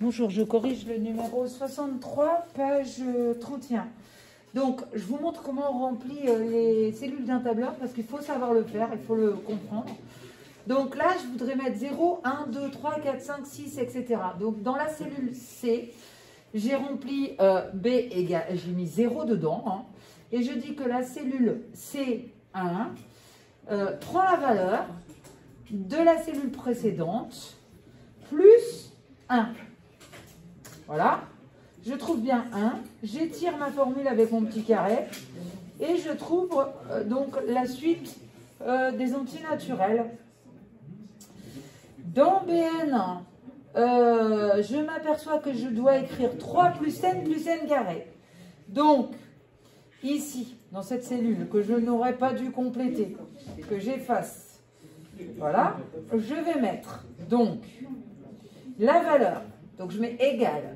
Bonjour, je corrige le numéro 63, page 31. Donc, je vous montre comment on remplit les cellules d'un tableur parce qu'il faut savoir le faire, il faut le comprendre. Donc là, je voudrais mettre 0, 1, 2, 3, 4, 5, 6, etc. Donc, dans la cellule C, j'ai rempli B égale, j'ai mis 0 dedans. Hein, et je dis que la cellule C1 prend la valeur de la cellule précédente plus 1. Voilà, je trouve bien 1, j'étire ma formule avec mon petit carré et je trouve donc la suite des entiers naturels. Dans BN, je m'aperçois que je dois écrire 3 plus n carré. Donc, ici, dans cette cellule que je n'aurais pas dû compléter, que j'efface, voilà, je vais mettre donc la valeur. Donc, je mets égal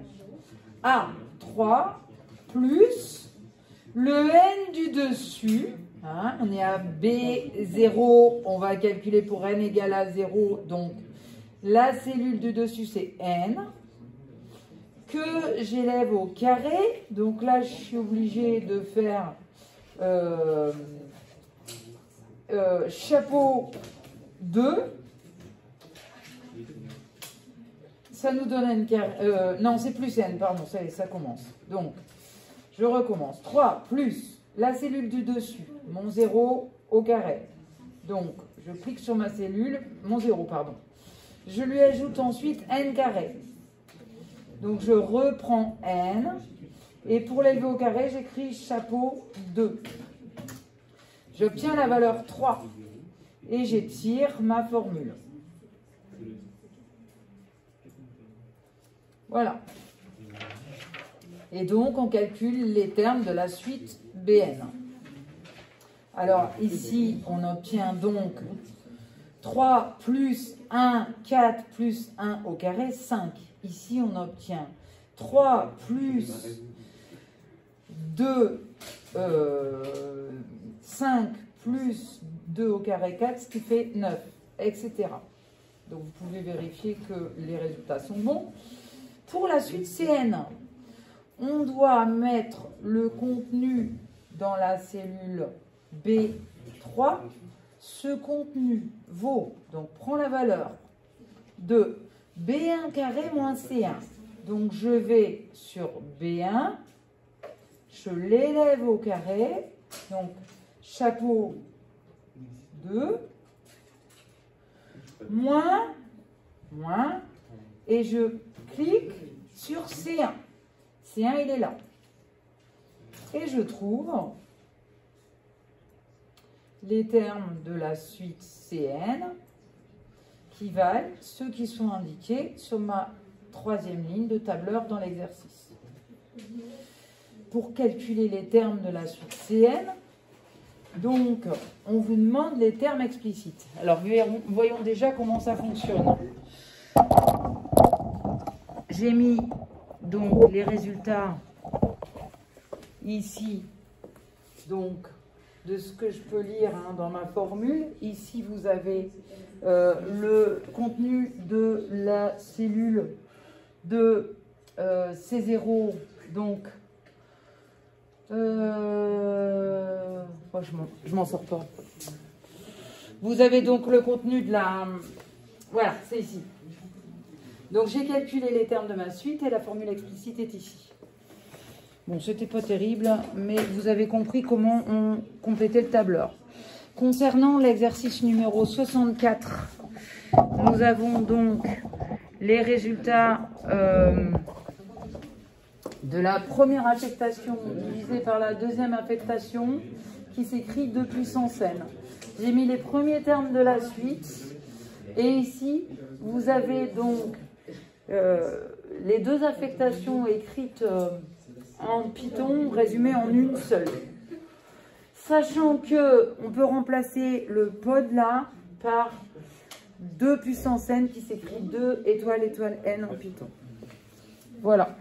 à 3 plus le n du dessus. Hein, on est à B0, on va calculer pour n égale à 0. Donc, la cellule du dessus, c'est n, que j'élève au carré. Donc là, je suis obligée de faire chapeau 2. Ça nous donne n carré. Non, c'est plus n, pardon, ça commence. Donc, je recommence. 3 plus la cellule du dessus, mon 0 au carré. Donc, je clique sur ma cellule, mon 0, pardon. Je lui ajoute ensuite n carré. Donc, je reprends n. Et pour l'élever au carré, j'écris chapeau 2. J'obtiens la valeur 3. Et j'étire ma formule. Voilà. Et donc, on calcule les termes de la suite BN. Alors, ici, on obtient donc 3 plus 1, 4 plus 1 au carré, 5. Ici, on obtient 3 plus 2, 5 plus 2 au carré, 4, ce qui fait 9, etc. Donc, vous pouvez vérifier que les résultats sont bons. Pour la suite CN, on doit mettre le contenu dans la cellule B3. Ce contenu vaut, donc prend la valeur de B1 carré moins C1. Donc je vais sur B1, je l'élève au carré, donc chapeau 2, moins, et je clique sur C1. C1, il est là. Et je trouve les termes de la suite CN qui valent ceux qui sont indiqués sur ma troisième ligne de tableur dans l'exercice. Pour calculer les termes de la suite CN, donc, on vous demande les termes explicites. Alors, voyons déjà comment ça fonctionne. J'ai mis donc les résultats ici, donc de ce que je peux lire hein, dans ma formule. Ici, vous avez le contenu de la cellule de C0. Donc, je m'en sors pas. Vous avez donc le contenu de la... Voilà, c'est ici. Donc, j'ai calculé les termes de ma suite et la formule explicite est ici. Bon, c'était pas terrible, mais vous avez compris comment on complétait le tableur. Concernant l'exercice numéro 64, nous avons donc les résultats de la première affectation divisée par la deuxième affectation qui s'écrit 2 puissance n. J'ai mis les premiers termes de la suite et ici, vous avez donc les deux affectations écrites en Python résumées en une seule. Sachant que on peut remplacer le pod là par 2 puissance n qui s'écrit 2 étoile n en Python. Voilà.